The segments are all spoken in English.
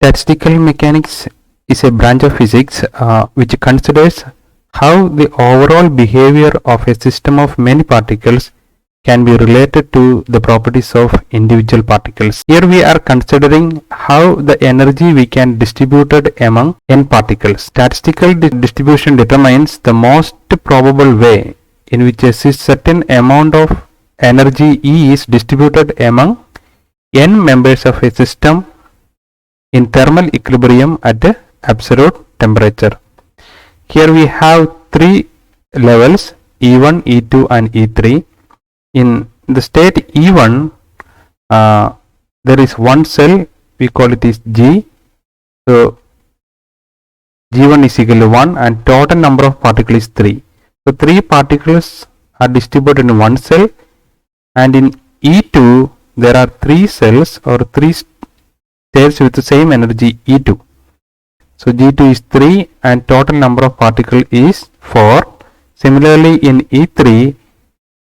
Statistical mechanics is a branch of physics which considers how the overall behavior of a system of many particles can be related to the properties of individual particles. Here we are considering how the energy we can distributed among n particles. Statistical distribution determines the most probable way in which a certain amount of energy E is distributed among n members of a system in thermal equilibrium at absolute temperature. Here we have three levels, E1, E2 and E3. In the state E1, there is one cell, we call it is G. So G1 is equal to 1 and total number of particles is 3. So 3 particles are distributed in one cell, and in E2 there are 3 cells or 3 states with the same energy E2. So G2 is 3 and total number of particles is 4. Similarly in E3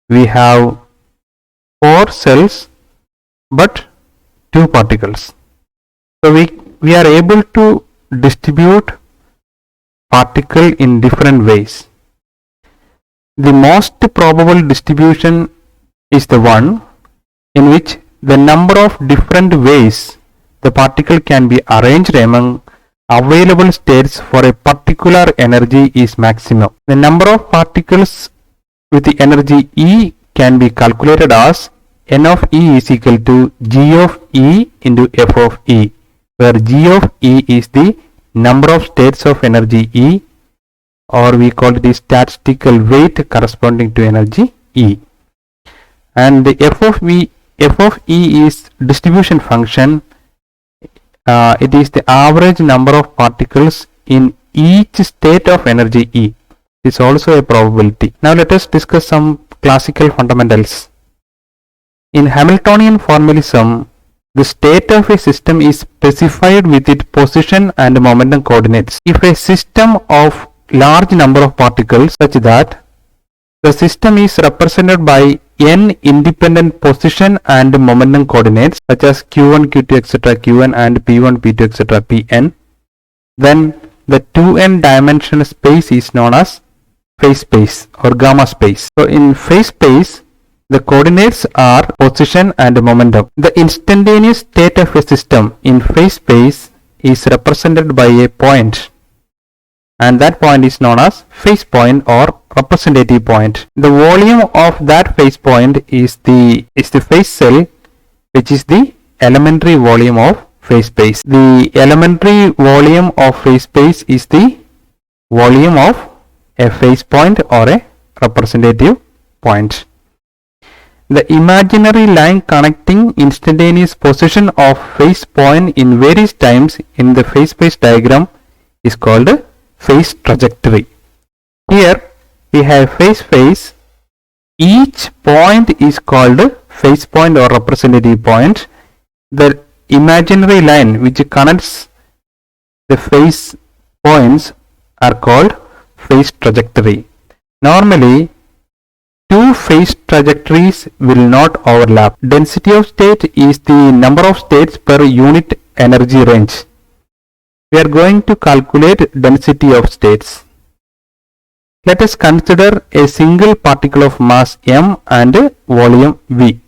we have 4 cells but 2 particles. So we are able to distribute particle in different ways. The most probable distribution is the one in which the number of different ways the particle can be arranged among available states for a particular energy is maximum. The number of particles with the energy E can be calculated as N of E is equal to G of E into F of E, where G of E is the number of states of energy E, or we call it the statistical weight corresponding to energy E. And the F of E is distribution function. It is the average number of particles in each state of energy E. It is also a probability. Now let us discuss some classical fundamentals. In Hamiltonian formalism, the state of a system is specified with its position and momentum coordinates. If a system of large number of particles such that the system is represented by n independent position and momentum coordinates such as q1, q2, etc. qn and p1, p2, etc. pn, then the 2n dimensional space is known as phase space or gamma space. So in phase space, the coordinates are position and momentum. The instantaneous state of a system in phase space is represented by a point, and that point is known as phase point or representative point. The volume of that phase point is the phase cell, which is the elementary volume of phase space. The elementary volume of phase space is the volume of a phase point or a representative point. The imaginary line connecting instantaneous position of phase point in various times in the phase space diagram is called phase trajectory. Here we have phase. Each point is called phase point or representative point. The imaginary line which connects the phase points are called phase trajectory. Normally, two phase trajectories will not overlap. Density of state is the number of states per unit energy range. We are going to calculate density of states. Let us consider a single particle of mass m and volume v.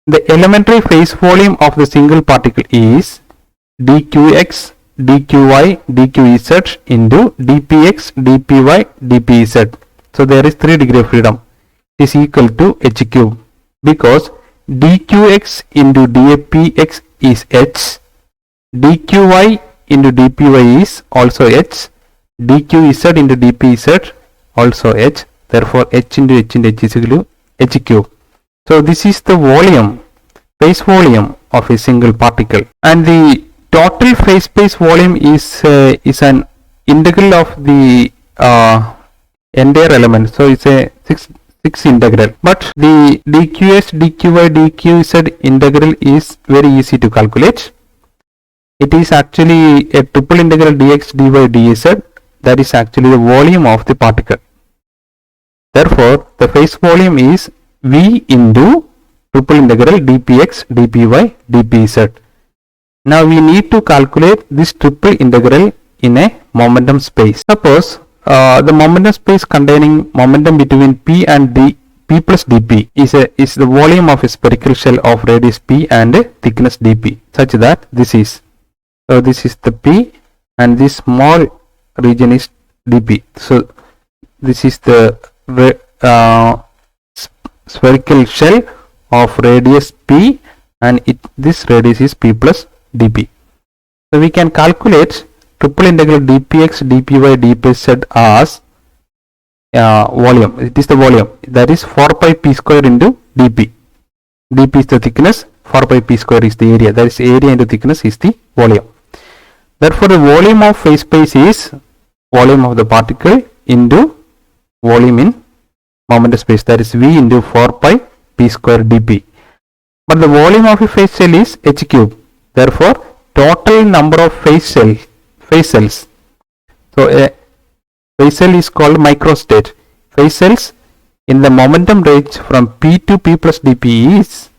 The elementary phase volume of the single particle is dqx, dqy, dqz into dpx, dpy, dpz. So there is 3 degree of freedom. It is equal to h cube because dqx into dpx is h, dqy into dpy is also h, dqz into dpz also h. Therefore h into h into h is equal to h cube. So this is the volume, phase volume of a single particle, and the total phase space volume is an integral of the entire element. So it's a 6 integral, but the dqs, dqy, dqz integral is very easy to calculate. It is actually a triple integral dx, dy, dz. That is actually the volume of the particle. Therefore, the phase volume is v into triple integral dpx, dpy, dpz. Now we need to calculate this triple integral in a momentum space. Suppose the momentum space containing momentum between P and P plus dP is the volume of a spherical shell of radius P and thickness dP, such that this is the P and this small region is dP. So this is the spherical shell of radius P, and this radius is P plus dP. So we can calculate triple integral dpx, dpy, dpz as volume. It is the volume, that is 4 pi p square into dp. dp is the thickness, 4 pi p square is the area, that is area into thickness is the volume. Therefore the volume of phase space is volume of the particle into volume in momentum space, that is v into 4 pi p square dp. But the volume of a phase cell is h cube. Therefore total number of phase cells. So a phase cell is called microstate. Phase cells in the momentum range from P to P plus dP is,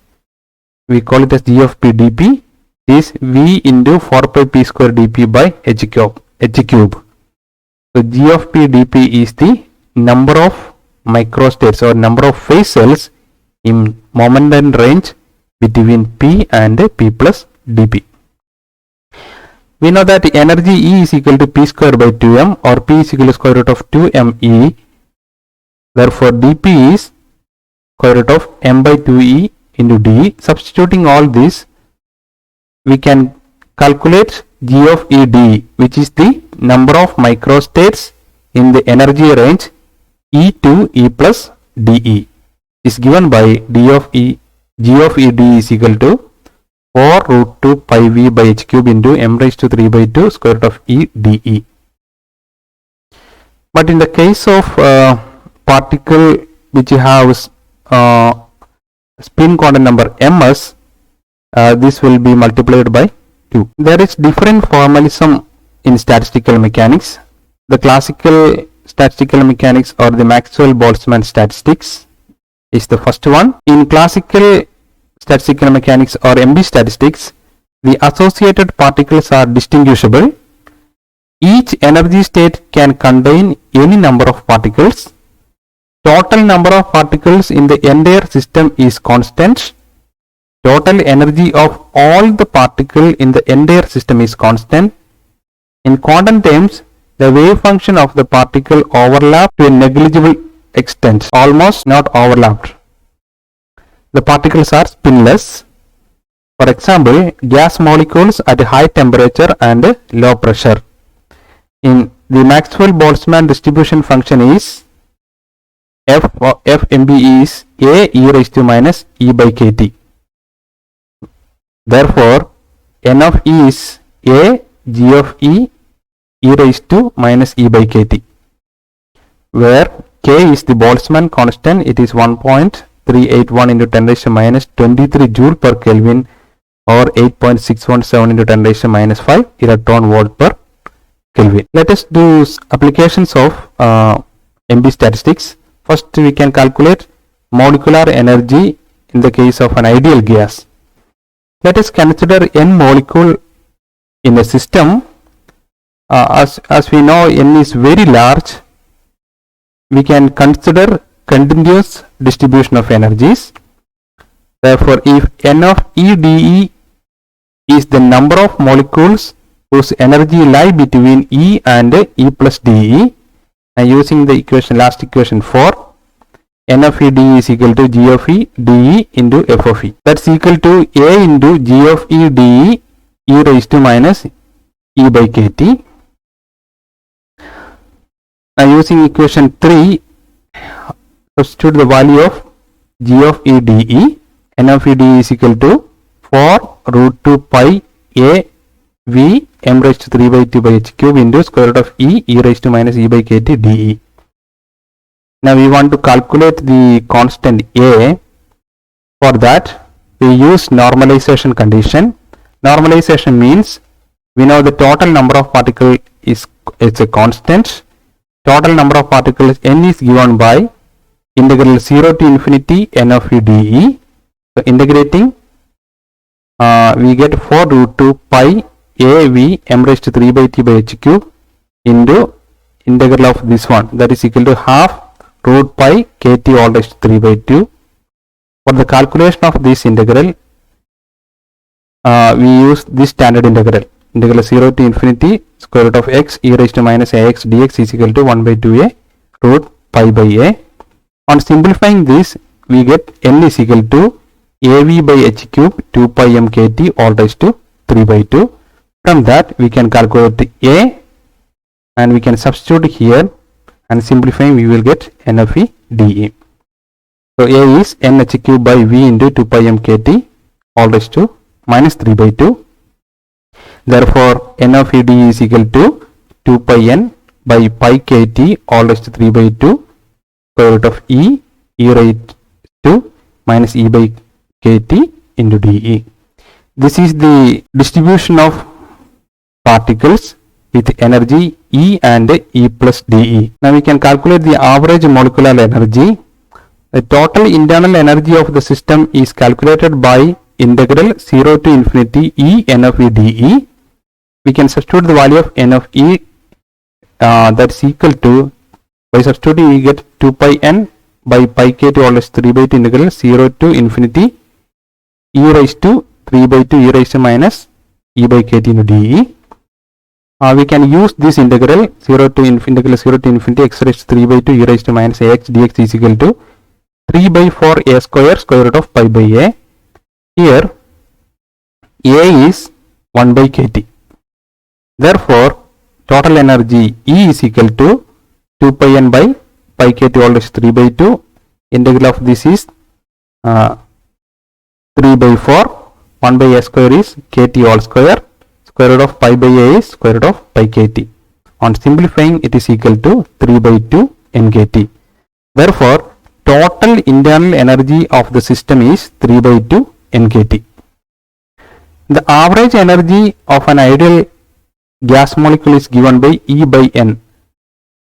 we call it as G of P dP, is V into 4 pi P square dP by H cube. So G of P dP is the number of microstates or number of phase cells in momentum range between P and P plus dP. We know that the energy E is equal to P square by 2m, or P is equal to square root of 2me. Therefore dP is square root of m by 2e into dE. Substituting all this, we can calculate G of E dE, which is the number of microstates in the energy range E to E plus dE, is given by G of E dE is equal to 4 root 2 pi v by h cube into m raised to 3 by 2 square root of E dE. But in the case of particle which has spin quantum number ms, this will be multiplied by 2. There is different formalism in statistical mechanics. The classical statistical mechanics or the Maxwell-Boltzmann statistics is the first one. In classical statistical mechanics or MB statistics, the associated particles are distinguishable. Each energy state can contain any number of particles. Total number of particles in the entire system is constant. Total energy of all the particles in the entire system is constant. In quantum terms, the wave function of the particle overlaps to a negligible extent, almost not overlapped. The particles are spinless. For example, gas molecules at high temperature and low pressure. In the Maxwell-Boltzmann distribution function is Fmb is A e raised to minus E by kt. Therefore, N of E is A G of E e raised to minus E by kt, where K is the Boltzmann constant. It is 1.381 into 10 raised to minus 23 joule per Kelvin, or 8.617 into 10 raised to minus 5 electron volt per Kelvin. Let us do applications of MB statistics. First, we can calculate molecular energy in the case of an ideal gas. Let us consider n molecule in a system. As we know, n is very large. We can consider continuous distribution of energies. Therefore, if n of E dE is the number of molecules whose energy lie between E and E plus dE, and using the equation, last equation 4, n of E dE is equal to G of E dE into F of E. That's equal to A into G of E dE e raised to minus E by kt. Now using equation 3, substitute the value of G of E dE. N of E dE is equal to 4 root 2 pi A V m raised to 3 by 2 by h cube into square root of E raised to minus E by kt dE. Now we want to calculate the constant A. For that, we use normalization condition. Normalization means we know the total number of particles is a constant. Total number of particles n is given by integral 0 to infinity n of E dE. So integrating we get 4 root 2 pi a v m raised to 3 by t by h cube into integral of this one, that is equal to half root pi kt all raised to 3 by 2. For the calculation of this integral, we use this standard integral 0 to infinity square root of x e raised to minus ax dx is equal to 1 by 2a root pi by a. On simplifying this, we get n is equal to av by h cube 2 pi m kt all raised to 3 by 2. From that, we can calculate a and we can substitute here, and simplifying we will get n of e dE. So a is n h cube by v into 2 pi m kt all raised to minus 3 by 2. Therefore, n of e dE is equal to 2 pi n by pi kt all raised to 3 by 2 square root of e raised to minus e by kt into dE. This is the distribution of particles with energy E and E plus dE. Now we can calculate the average molecular energy. The total internal energy of the system is calculated by integral 0 to infinity E n of E dE. We can substitute the value of n of E that's equal to, by substituting we get 2 pi n by pi kt all raised to 3 by 2 integral 0 to infinity e raised to 3 by 2 e raised to minus e by kt into dE. We can use this integral 0 to infinity x raised to 3 by 2 e raised to minus ax dx is equal to 3 by 4 a square root of pi by a. Here a is 1 by kt. Therefore, total energy E is equal to 2 pi n by pi kt all raised to 3 by 2. Integral of this is 3 by 4. 1 by a square is kt all square. Square root of pi by a is square root of pi kt. On simplifying, it is equal to 3 by 2 nkt. Therefore, total internal energy of the system is 3 by 2 nkt. The average energy of an ideal gas molecule is given by E by n.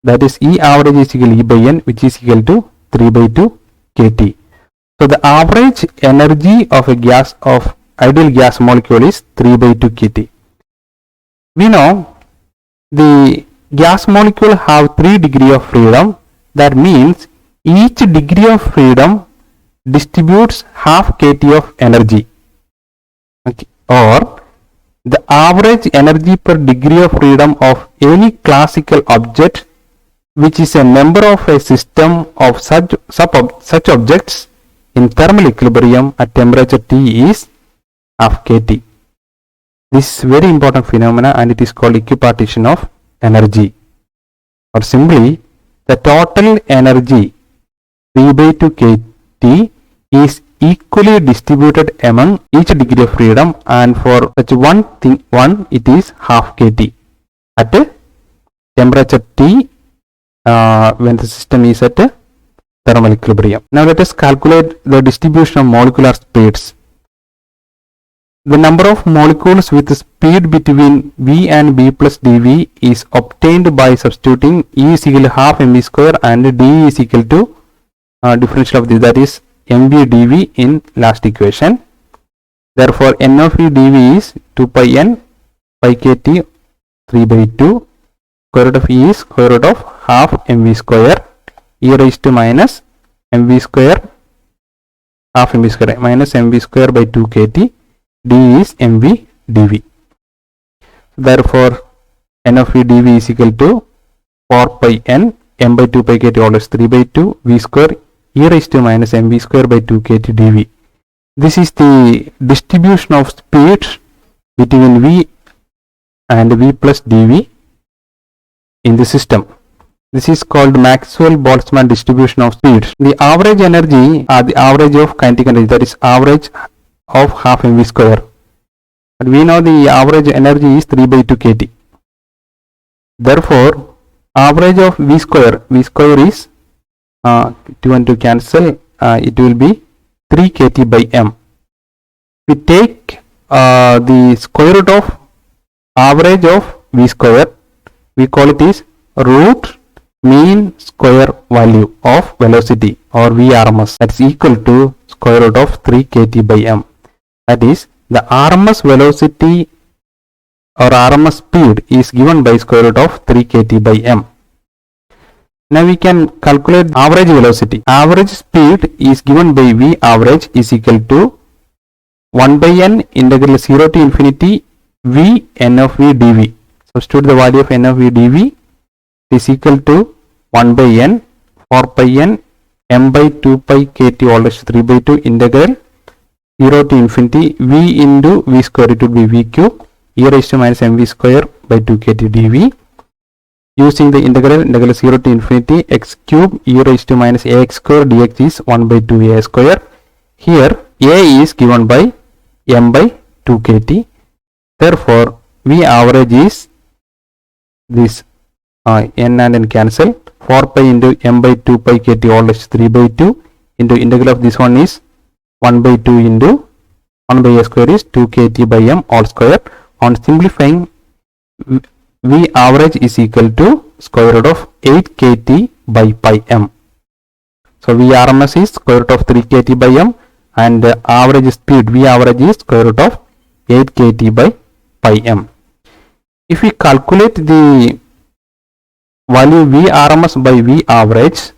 That is, E average is equal to E by n, which is equal to 3 by 2 kt. So the average energy of a ideal gas molecule is 3 by 2 kt. We know the gas molecule have 3 degrees of freedom. That means each degree of freedom distributes half kt of energy. Okay. Or the average energy per degree of freedom of any classical object, which is a member of a system of such objects in thermal equilibrium at temperature T, is half kt. This is very important phenomena and it is called equipartition of energy. Or simply, the total energy 3 by 2 kt is equally distributed among each degree of freedom, and for such one it is half kt at temperature T when the system is at thermal equilibrium. Now let us calculate the distribution of molecular speeds. The number of molecules with speed between v and b plus dv is obtained by substituting E is equal to half mv square and dE is equal to differential of this, that is mv dv in last equation. Therefore, n of e dv is 2 pi n pi kt 3 by 2. Square root of E is square root of half mv square e raised to minus mv square half mv square minus mv square by 2 kt. D is mv dv. Therefore, n of v dv is equal to 4 pi n m by 2 pi kt all raised to 3 by 2 v square e raised to minus mv square by 2 kt dv. This is the distribution of speeds between v and v plus dv in the system. This is called Maxwell-Boltzmann distribution of speeds. The average energy are the average of kinetic energy, that is average of half mv square. But we know the average energy is 3 by 2 kt. Therefore, average of v square is 2 and 2 cancel, it will be 3 kt by m. We take the square root of average of v square, we call it is root mean square value of velocity or VRMS, that is equal to square root of 3 kt by m. That is, the RMS velocity or RMS speed is given by square root of 3 kt by m. Now we can calculate average velocity. Average speed is given by V average is equal to 1 by n integral 0 to infinity V n of V dV. Substitute the value of n of V dV is equal to 1 by n 4 pi n m by 2 pi kt all raised to 3 by 2 integral 0 to infinity V into V square, it would be V cube e raised to minus mv square by 2 kt dv. Using the integral 0 to infinity x cube e raised to minus ax square dx is 1 by 2 a square. Here a is given by m by 2 kt. Therefore V average is this n and n cancel, 4 pi into m by 2 pi kt all raised to 3 by 2 into integral of this one is 1 by 2 into 1 by a square is 2 kt by m all square. On simplifying, V average is equal to square root of 8 kt by pi m. So V RMS is square root of 3 kt by m and the average speed V average is square root of 8 kt by pi m. If we calculate the value V RMS by V average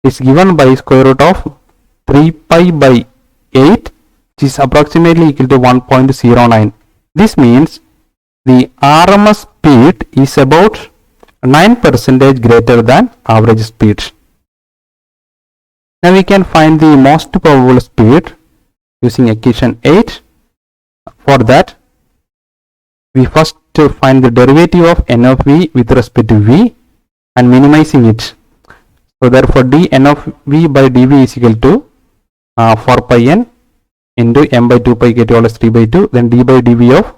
is given by square root of 3 pi by 8, which is approximately equal to 1.09. This means the RMS speed is about 9% greater than average speed. Now we can find the most probable speed using equation 8. For that, we first find the derivative of n of v with respect to v and minimizing it. So therefore d n of v by dv is equal to 4 pi n into m by 2 pi kt all is 3 by 2, then d by dv of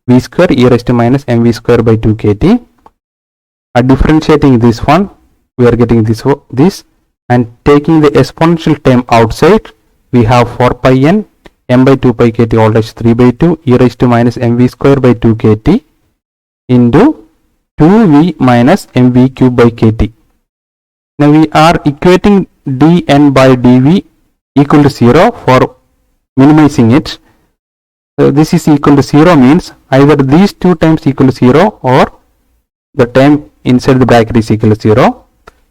v square e raised to minus mv square by 2 kt. Differentiating this one, we are getting this and taking the exponential term outside, we have 4 pi n m by 2 pi kt all raised to 3 by 2 e raised to minus mv square by 2 kt into 2v minus mv cube by kt. Now we are equating dn by dv equal to 0 for minimizing it. So this is equal to 0 means either these two terms equal to 0 or the term inside the bracket is equal to 0.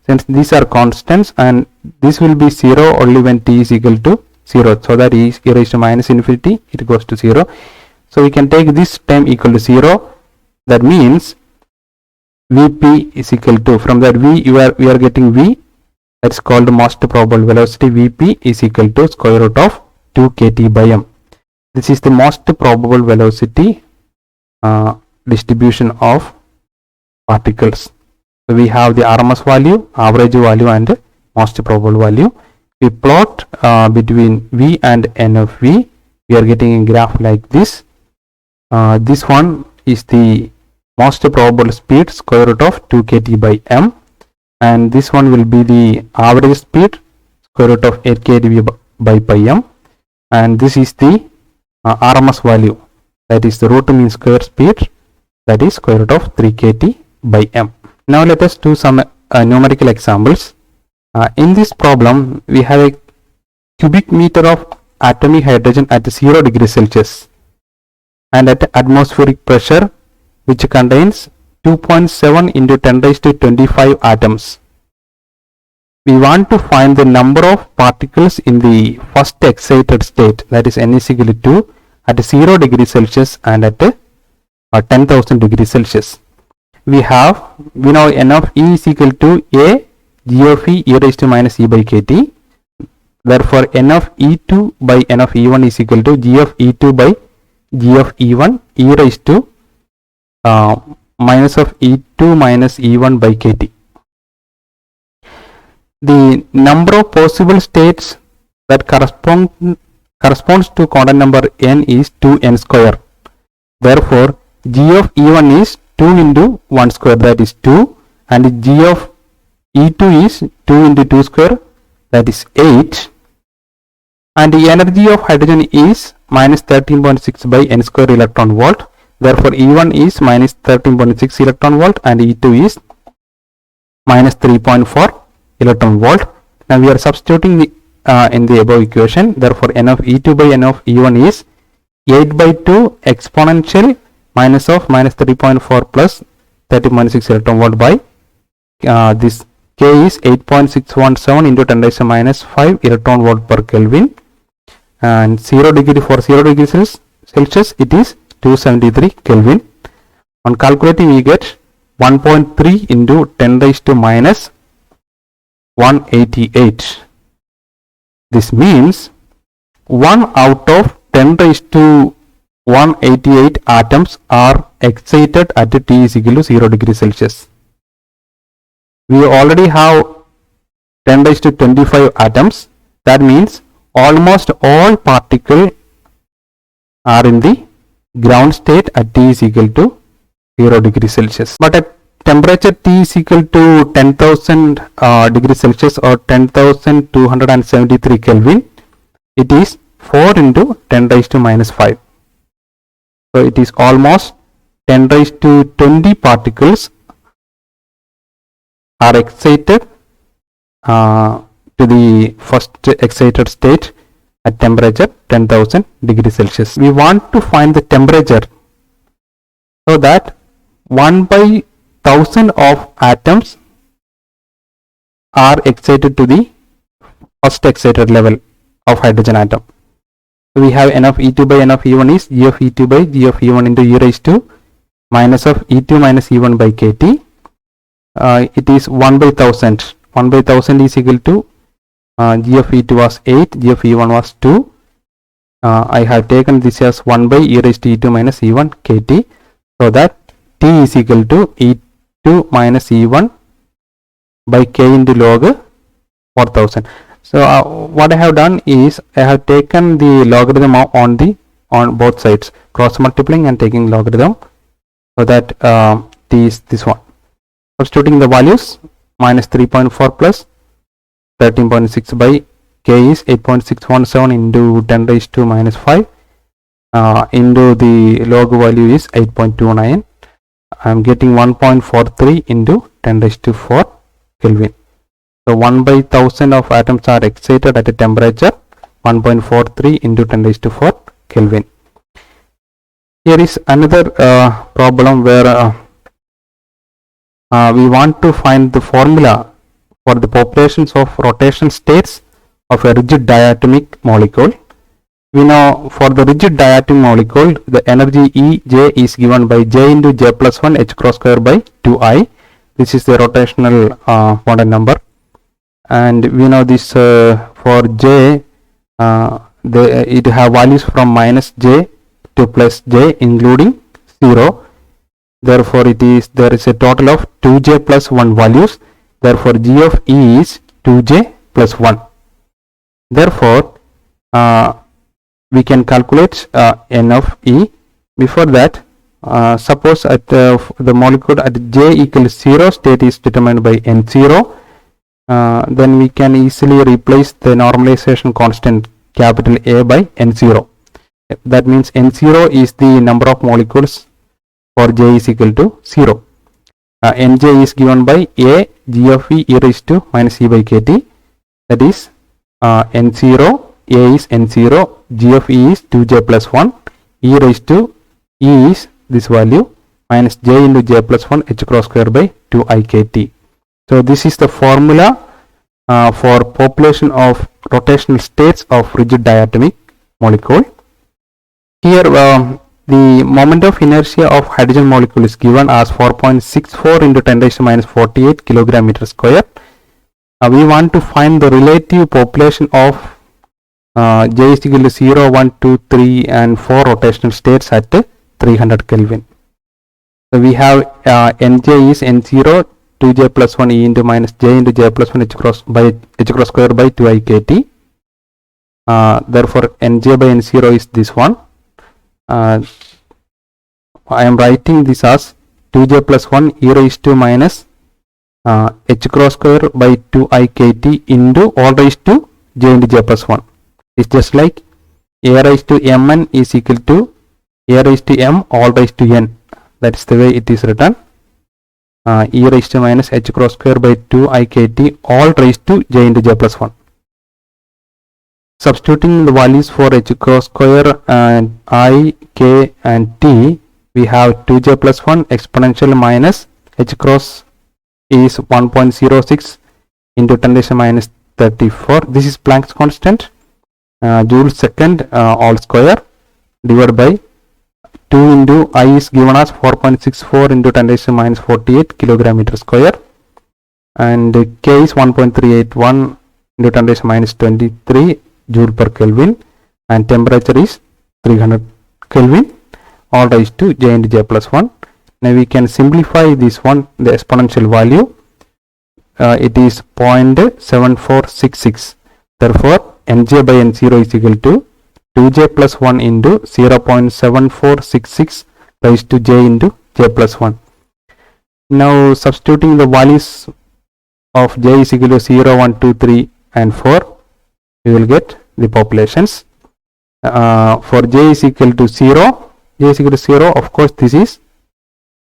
Since these are constants and this will be 0 only when t is equal to 0. So that e raised to minus infinity, it goes to 0. So we can take this term equal to 0. That means Vp is equal to, from that we are getting V, that's called most probable velocity. Vp is equal to square root of 2 kt by m. This is the most probable velocity distribution of particles. So we have the RMS value, average value and most probable value. We plot between V and n of V. We are getting a graph like this. This one is the most probable speed, square root of 2 kt by m, and this one will be the average speed, square root of 8 kt by pi m, and this is the RMS value, that is the root mean square speed, that is square root of 3 kt by m. Now let us do some numerical examples. In this problem, we have a cubic meter of atomic hydrogen at 0 degrees Celsius and at atmospheric pressure, which contains 2.7 into 10 raised to 25 atoms. We want to find the number of particles in the first excited state, that is n is equal to 2 at 0 degrees Celsius and at 10,000 degrees Celsius. We know n of e is equal to a g of e raised to minus e by kt. Therefore n of e2 by n of e1 is equal to g of e2 by g of e1 e raised to minus of e2 minus e1 by kt. The number of possible states that corresponds to quantum number n is 2n square. Therefore g of e1 is 2 into 1 square, that is 2, and g of e2 is 2 into 2 square, that is 8, and the energy of hydrogen is minus 13.6 by n square electron volt. Therefore e1 is minus 13.6 electron volt and e2 is minus 3.4 electron volt. Now we are substituting the in the above equation. Therefore n of e2 by n of e1 is 8 by 2 exponential minus of minus 3.4 plus 30.6 electron volt by this K is 8.617 into 10 raised to minus 5 electron volt per Kelvin, and 0 degree for 0 degree Celsius it is 273 Kelvin. On calculating we get 1.3 into 10 raised to minus 188. This means 1 out of 10 raised to 188 atoms are excited at T is equal to 0 degree Celsius. We already have 10 raised to 25 atoms. That means almost all particles are in the ground state at T is equal to 0 degree Celsius. But at temperature T is equal to 10,000 degrees Celsius or 10,273 Kelvin, it is 4 into 10 raised to minus 5. So it is almost 10 raised to 20 particles are excited to the first excited state at temperature 10,000 degrees Celsius. We want to find the temperature so that 1 by 1000 of atoms are excited to the first excited level of hydrogen atom. So we have N of E2 by N of E1 is G of E2 by G of E1 into E raised to minus of E2 minus E1 by KT. It is 1 by 1000. 1 by 1000 is equal to G of E2 was 8, G of E1 was 2. I have taken this as 1 by E raised to E2 minus E1 KT, so that T is equal to E2 minus E1 by K into log 4000. So what I have done is I have taken the logarithm on both sides, cross multiplying and taking logarithm, so that T is this one. Substituting the values, minus 3.4 plus 13.6 by K is 8.617 into 10 raised to minus 5 into the log value is 8.29. I am getting 1.43 into 10 raised to 4 Kelvin. So 1 by 1000 of atoms are excited at a temperature 1.43 into 10 raised to 4 Kelvin. Here is another problem where we want to find the formula for the populations of rotation states of a rigid diatomic molecule. We know for the rigid diatomic molecule the energy Ej is given by J into J plus 1 H cross square by 2I. This is the rotational quantum number, and we know this for J it have values from minus J to plus J including 0. Therefore there is a total of 2J plus 1 values. Therefore G of E is 2J plus 1. Therefore we can calculate N of E. Before that, suppose at the molecule at J equals 0 state is determined by N0, then we can easily replace the normalization constant capital A by N0. That means N0 is the number of molecules for J is equal to 0. Nj is given by A G of E e raised to minus E by KT. That is N0, A is N0, G of E is 2J plus 1, E raised to E is this value minus J into J plus 1 H cross square by 2I KT. So this is the formula for population of rotational states of rigid diatomic molecule. Here the moment of inertia of hydrogen molecule is given as 4.64 into 10 raised to minus 48 kilogram meter square. We want to find the relative population of J is equal to 0, 1, 2, 3 and 4 rotational states at 300 Kelvin. So we have Nj is N0, 2J plus 1 E into minus J into J plus 1 H cross square by 2I KT. Therefore Nj by N0 is this one. I am writing this as 2J plus 1 E raised to minus H cross square by 2I KT into all raised to J into J plus 1. It's just like A raised to Mn is equal to A raised to M all raised to N. That is the way it is written. E raised to minus H cross square by 2I KT all raised to J into J plus 1. substituting the values for h cross square and I, k and t, we have 2j plus 1 exponential minus h cross is 1.06 into 10 raised to minus 34. This is Planck's constant, joule second all square divided by 2 into I is given as 4.64 into 10 raised to minus 48 kilogram meter square, and k is 1.381 into 10 raised to minus 23 joule per Kelvin, and temperature is 300 Kelvin, all raised to j into j plus 1. Now we can simplify this one, the exponential value. It is 0.7466. Therefore, nj by n0 is equal to 2j plus 1 into 0.7466 raised to j into j plus 1. Now substituting the values of j is equal to 0, 1, 2, 3 and 4, we will get the populations. For j is equal to 0, j is equal to 0, of course this is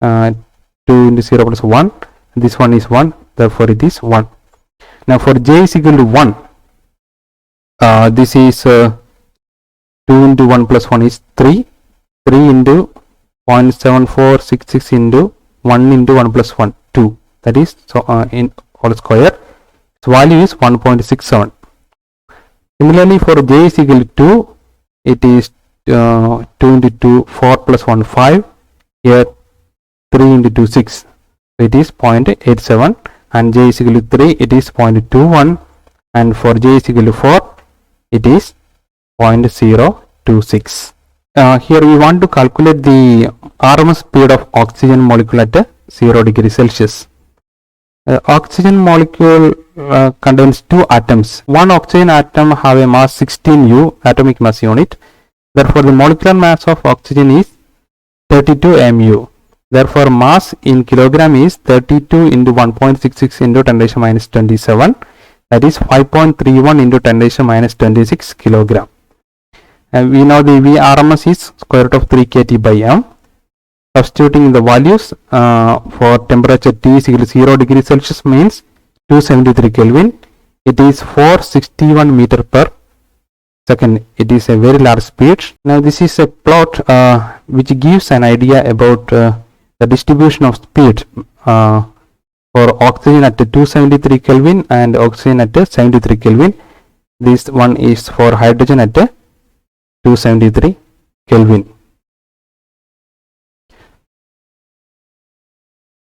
2 into 0 plus 1, this one is 1, therefore it is 1. Now for j is equal to 1, this is 2 into 1 plus 1 is 3, 3 into 0.7466 into 1 into 1 plus 1, 2, that is so in all square, its value is 1.67. Similarly for j is equal to 2, it is 2 into 2, 4 plus 1, 5, here 3 into 2, 6, it is 0.87, and j is equal to 3, it is 0.21, and for j is equal to 4, it is 0.026. Here we want to calculate the RMS speed of oxygen molecule at 0 degree Celsius. Oxygen molecule contains two atoms. One oxygen atom have a mass 16U atomic mass unit. Therefore, the molecular mass of oxygen is 32 mu. Therefore, mass in kilogram is 32 into 1.66 into 10 raised to minus 27. That is 5.31 into 10 raised to minus 26 kilogram. And we know the Vrms is square root of 3 kT by m. Substituting the values for temperature T is equal to 0 degree Celsius means 273 Kelvin. It is 461 meter per second. It is a very large speed. Now this is a plot which gives an idea about the distribution of speed for oxygen at 273 Kelvin and oxygen at 73 Kelvin. This one is for hydrogen at 273 Kelvin.